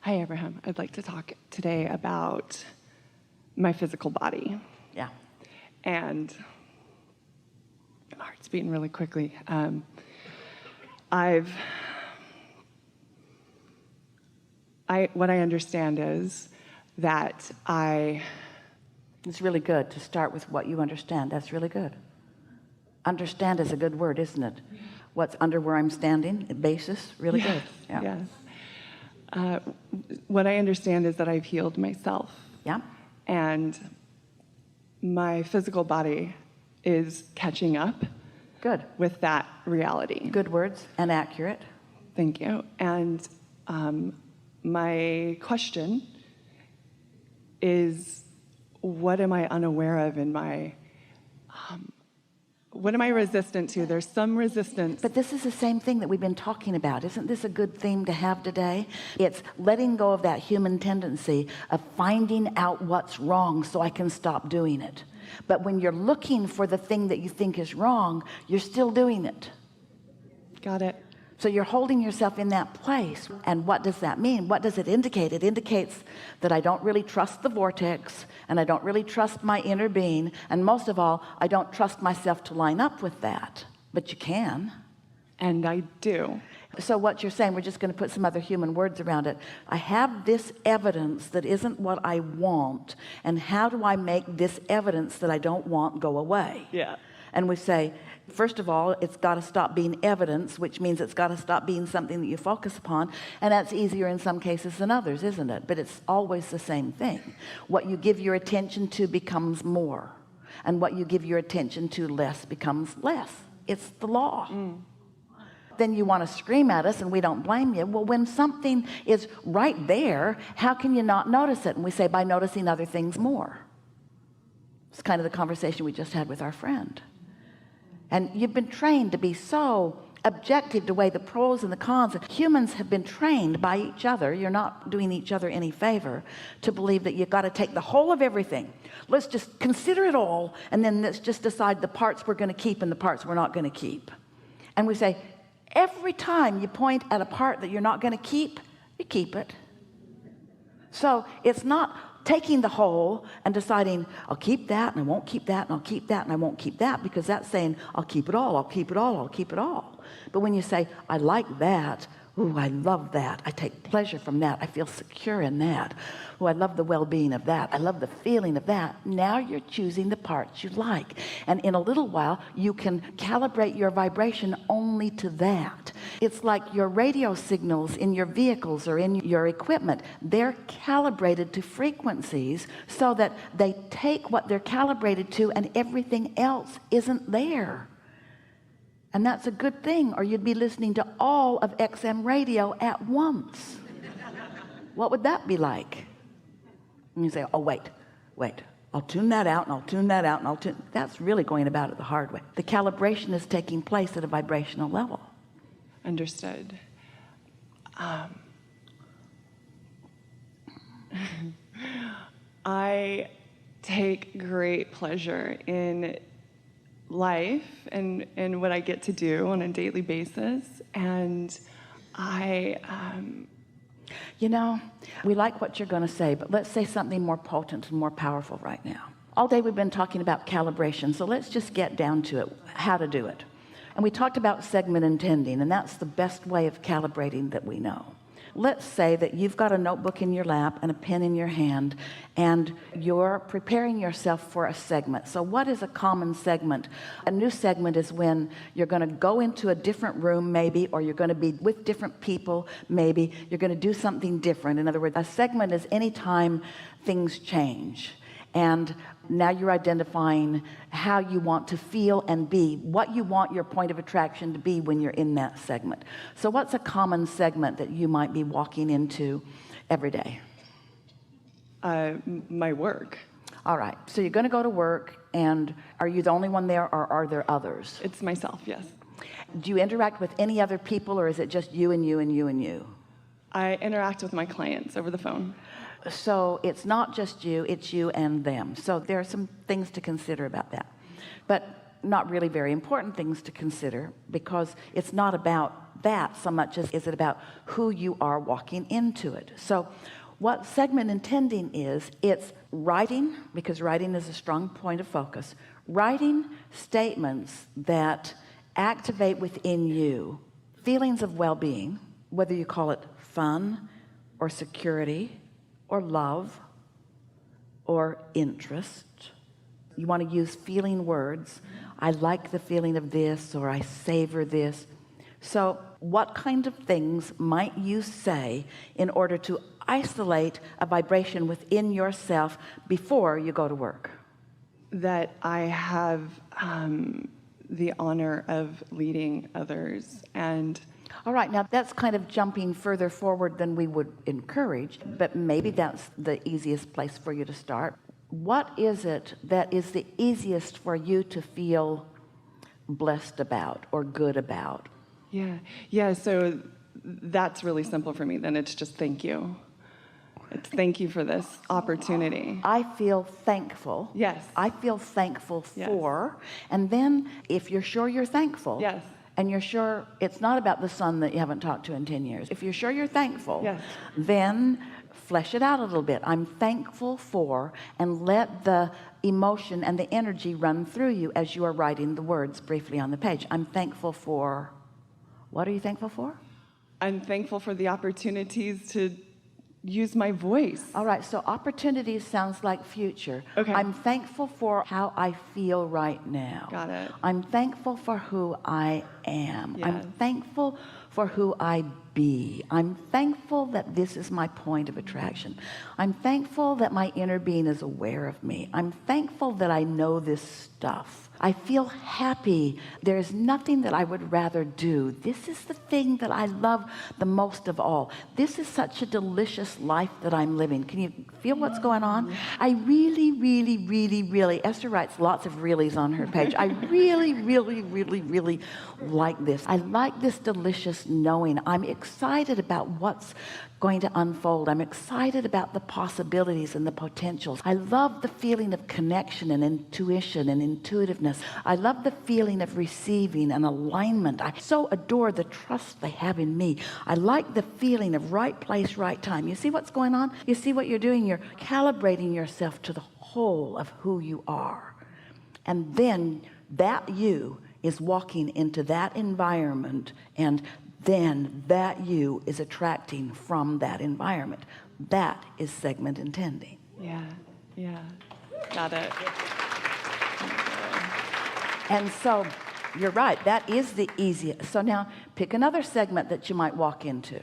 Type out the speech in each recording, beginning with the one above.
Hi, Abraham. I'd like to talk today about my physical body. Yeah. And my heart's beating really quickly. What I understand is that It's really good to start with what you understand. That's really good. Understand is a good word, isn't it? What's under where I'm standing, basis, really good. Yeah. Yes. What I understand is that I've healed myself. Yeah. And my physical body is catching up. Good. With that reality. Good words and accurate. Thank you. And my question is, what am I unaware of in my, what am I resistant to? There's some resistance. But this is the same thing that we've been talking about. Isn't this a good theme to have today? It's letting go of that human tendency of finding out what's wrong so I can stop doing it. But when you're looking for the thing that you think is wrong, you're still doing it. Got it. So you're holding yourself in that place. And what does that mean? What does it indicate? It indicates that I don't really trust the vortex, and I don't really trust my inner being, and most of all, I don't trust myself to line up with that. But you can. And I do. So what you're saying, we're just going to put some other human words around it. I have this evidence that isn't what I want, and how do I make this evidence that I don't want go away? Yeah. And we say, first of all, it's got to stop being evidence, which means it's got to stop being something that you focus upon. And that's easier in some cases than others, isn't it? But it's always the same thing. What you give your attention to becomes more, and what you give your attention to less becomes less. It's the law. Then you want to scream at us, and we don't blame you. Well, when something is right there, how can you not notice it? And we say, by noticing other things more. It's kind of the conversation we just had with our friend. And you've been trained to be so objective to weigh the pros and the cons. Humans have been trained by each other. You're not doing each other any favor to believe that you've got to take the whole of everything. Let's just consider it all, and then let's just decide the parts we're going to keep and the parts we're not going to keep. And we say, every time you point at a part that you're not going to keep, you keep it. So it's not taking the whole and deciding, I'll keep that and I won't keep that, and I'll keep that and I won't keep that, because that's saying, I'll keep it all, I'll keep it all, I'll keep it all. But when you say, I like that, ooh, I love that, I take pleasure from that, I feel secure in that, ooh, I love the well-being of that, I love the feeling of that, now you're choosing the parts you like. And in a little while you can calibrate your vibration only to that. It's like your radio signals in your vehicles or in your equipment. They're calibrated to frequencies so that they take what they're calibrated to, and everything else isn't there. And that's a good thing, or you'd be listening to all of XM radio at once. What would that be like? And you say, oh, wait, I'll tune that out, and I'll tune that out, and I'll tune. That's really going about it the hard way. The calibration is taking place at a vibrational level. Understood. I take great pleasure in life and what I get to do on a daily basis, and you know, we like what you're going to say, but let's say something more potent and more powerful right now. All day we've been talking about calibration, so let's just get down to it, how to do it. And we talked about segment intending, and that's the best way of calibrating that we know. Let's say that you've got a notebook in your lap and a pen in your hand, and you're preparing yourself for a segment. So what is a common segment? A new segment is when you're going to go into a different room maybe, or you're going to be with different people maybe. You're going to do something different. In other words, a segment is any time things change. And now you're identifying how you want to feel and be, what you want your point of attraction to be when you're in that segment. So what's a common segment that you might be walking into every day? My work. All right, so you're going to go to work, and are you the only one there, or are there others? It's myself, yes. Do you interact with any other people, or is it just you and you and you and you? I interact with my clients over the phone. So it's not just you, it's you and them. So there are some things to consider about that, but not really very important things to consider, because it's not about that so much as is it about who you are walking into it. So what segment intending is, it's writing, because writing is a strong point of focus, writing statements that activate within you feelings of well-being, whether you call it fun or security or love or interest. You want to use feeling words. I like the feeling of this, or I savor this. So what kind of things might you say in order to isolate a vibration within yourself before you go to work? That I have the honor of leading others. And all right, now that's kind of jumping further forward than we would encourage, but maybe that's the easiest place for you to start. What is it that is the easiest for you to feel blessed about or good about? Yeah, so that's really simple for me. Then it's just thank you. It's thank you for this opportunity. I feel thankful. Yes. I feel thankful Yes. for. And then if you're sure you're thankful. Yes. And you're sure it's not about the son that you haven't talked to in 10 years. If you're sure you're thankful, yes, then flesh it out a little bit. I'm thankful for, and let the emotion and the energy run through you as you are writing the words briefly on the page. I'm thankful for, what are you thankful for? I'm thankful for the opportunities to use my voice. All right, so opportunities sounds like future. Okay. I'm thankful for how I feel right now. Got it. I'm thankful for who I am. Yes. I'm thankful for who I be. I'm thankful that this is my point of attraction. I'm thankful that my inner being is aware of me. I'm thankful that I know this stuff. I feel happy. There's nothing that I would rather do. This is the thing that I love the most of all. This is such a delicious life that I'm living. Can you feel what's going on? I really, really, really, really, Esther writes lots of reallys on her page. I really, really, really, really like this. I like this delicious knowing. I'm excited about what's going to unfold. I'm excited about the possibilities and the potentials. I love the feeling of connection and intuition and intuitiveness. I love the feeling of receiving and alignment. I so adore the trust they have in me. I like the feeling of right place, right time. You see what's going on? You see what you're doing? You're calibrating yourself to the whole of who you are. And then that you is walking into that environment, and then that you is attracting from that environment. That is segment intending. Yeah. Got it. And so you're right, that is the easiest. So now pick another segment that you might walk into.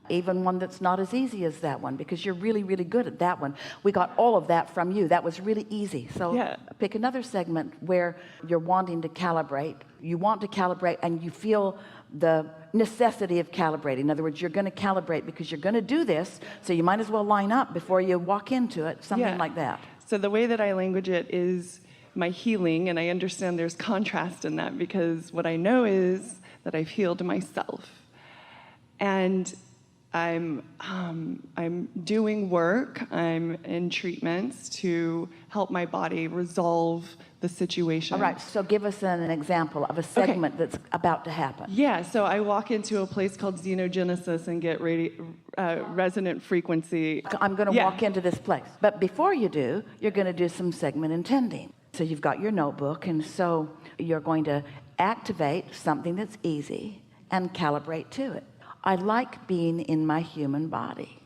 Even one that's not as easy as that one, because you're really, really good at that one. We got all of that from you. That was really easy. So pick another segment where you're wanting to calibrate. You want to calibrate and you feel the necessity of calibrating. In other words, you're going to calibrate because you're going to do this, so you might as well line up before you walk into it, something like that. So the way that I language it is my healing, and I understand there's contrast in that, because what I know is that I've healed myself. And I'm doing work, I'm in treatments to help my body resolve the situation. All right, so give us an example of a segment that's about to happen. Yeah, so I walk into a place called Xenogenesis and get resonant frequency. I'm going to walk into this place. But before you do, you're going to do some segment intending. So you've got your notebook, and so you're going to activate something that's easy and calibrate to it. I like being in my human body.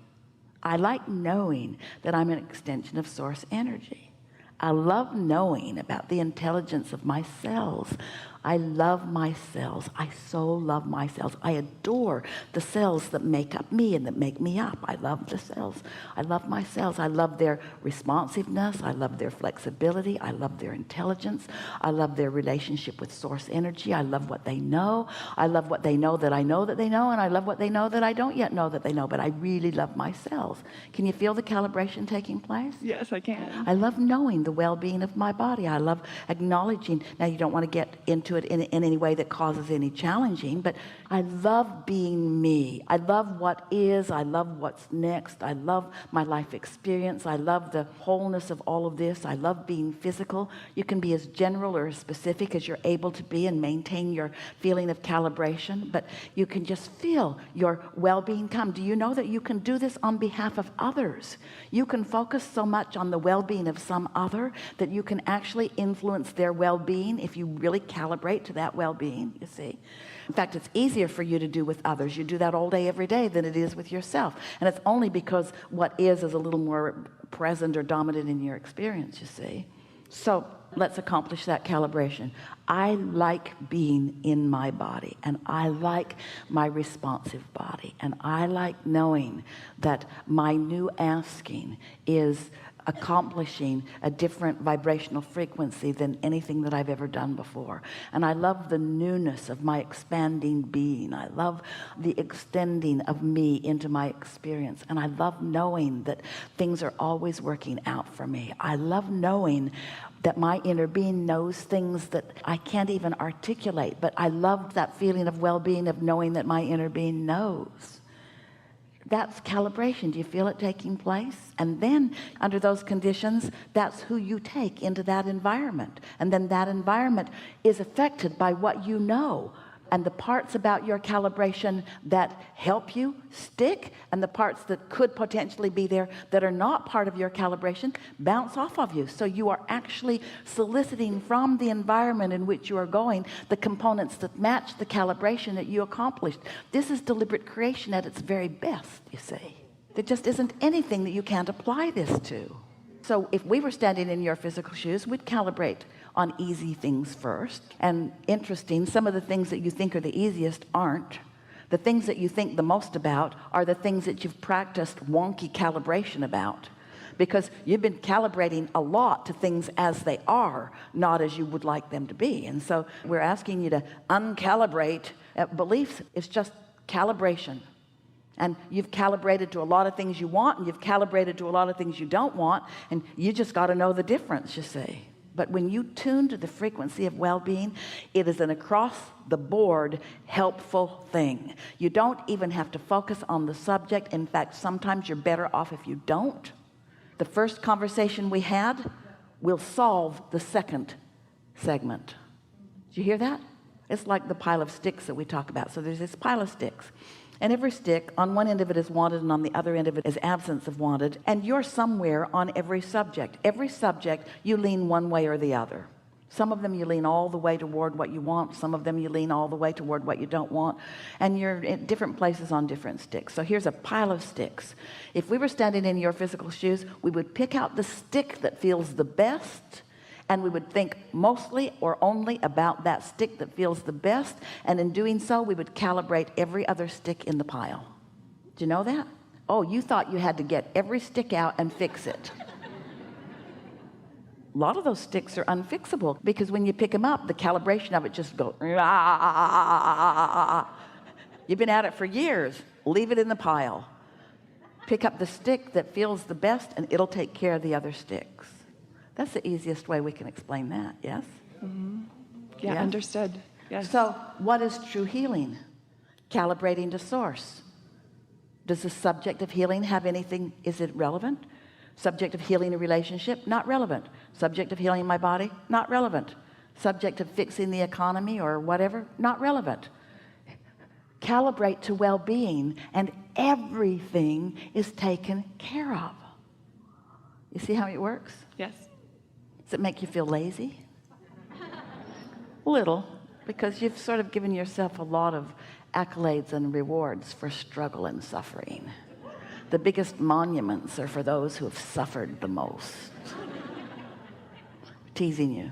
I like knowing that I'm an extension of source energy. I love knowing about the intelligence of my cells. I love my cells. I so love my cells. I adore the cells that make up me and that make me up. I love the cells. I love my cells. I love their responsiveness. I love their flexibility. I love their intelligence. I love their relationship with source energy. I love what they know. I love what they know that I know that they know, and I love what they know that I don't yet know that they know, but I really love my cells. Can you feel the calibration taking place? Yes, I can. I love knowing the well-being of my body. I love acknowledging. Now, you don't want to get into it in any way that causes any challenging, but I love being me. I love what is. I love what's next. I love my life experience. I love the wholeness of all of this. I love being physical. You can be as general or as specific as you're able to be and maintain your feeling of calibration, but you can just feel your well-being come. Do you know that you can do this on behalf of others? You can focus so much on the well-being of some other that you can actually influence their well-being if you really calibrate to that well-being, you see. In fact, it's easier for you to do with others. You do that all day, every day, than it is with yourself. And it's only because what is a little more present or dominant in your experience, you see. So let's accomplish that calibration. I like being in my body, and I like my responsive body, and I like knowing that my new asking is accomplishing a different vibrational frequency than anything that I've ever done before. And I love the newness of my expanding being. I love the extending of me into my experience. And I love knowing that things are always working out for me. I love knowing that my inner being knows things that I can't even articulate, but I love that feeling of well-being, of knowing that my inner being knows. That's calibration. Do you feel it taking place? And then under those conditions, that's who you take into that environment. And then that environment is affected by what you know. And the parts about your calibration that help you stick, and the parts that could potentially be there that are not part of your calibration, bounce off of you. So you are actually soliciting from the environment in which you are going the components that match the calibration that you accomplished. This is deliberate creation at its very best, you see. There just isn't anything that you can't apply this to. So if we were standing in your physical shoes, we'd calibrate on easy things first. And interesting, some of the things that you think are the easiest aren't. The things that you think the most about are the things that you've practiced wonky calibration about, because you've been calibrating a lot to things as they are, not as you would like them to be. And so we're asking you to uncalibrate beliefs. It's just calibration. And you've calibrated to a lot of things you want, and you've calibrated to a lot of things you don't want, and you just got to know the difference, you see. But when you tune to the frequency of well-being, it is an across-the-board helpful thing. You don't even have to focus on the subject. In fact, sometimes you're better off if you don't. The first conversation we had will solve the second segment. Did you hear that? It's like the pile of sticks that we talk about. So there's this pile of sticks. And every stick, on one end of it is wanted, and on the other end of it is absence of wanted. And you're somewhere on every subject. Every subject, you lean one way or the other. Some of them you lean all the way toward what you want. Some of them you lean all the way toward what you don't want. And you're in different places on different sticks. So here's a pile of sticks. If we were standing in your physical shoes, we would pick out the stick that feels the best, and we would think mostly or only about that stick that feels the best. And in doing so, we would calibrate every other stick in the pile. Do you know that? Oh, you thought you had to get every stick out and fix it. A lot of those sticks are unfixable, because when you pick them up, the calibration of it just goes. You've been at it for years. Leave it in the pile. Pick up the stick that feels the best, and it'll take care of the other sticks. That's the easiest way we can explain that, yes? Mm-hmm. Yeah, yes? Understood. Yes. So what is true healing? Calibrating to source. Does the subject of healing have anything? Is it relevant? Subject of healing a relationship? Not relevant. Subject of healing my body? Not relevant. Subject of fixing the economy or whatever? Not relevant. Calibrate to well-being, and everything is taken care of. You see how it works? Yes. Does it make you feel lazy? Little, because you've sort of given yourself a lot of accolades and rewards for struggle and suffering. The biggest monuments are for those who have suffered the most. Teasing you.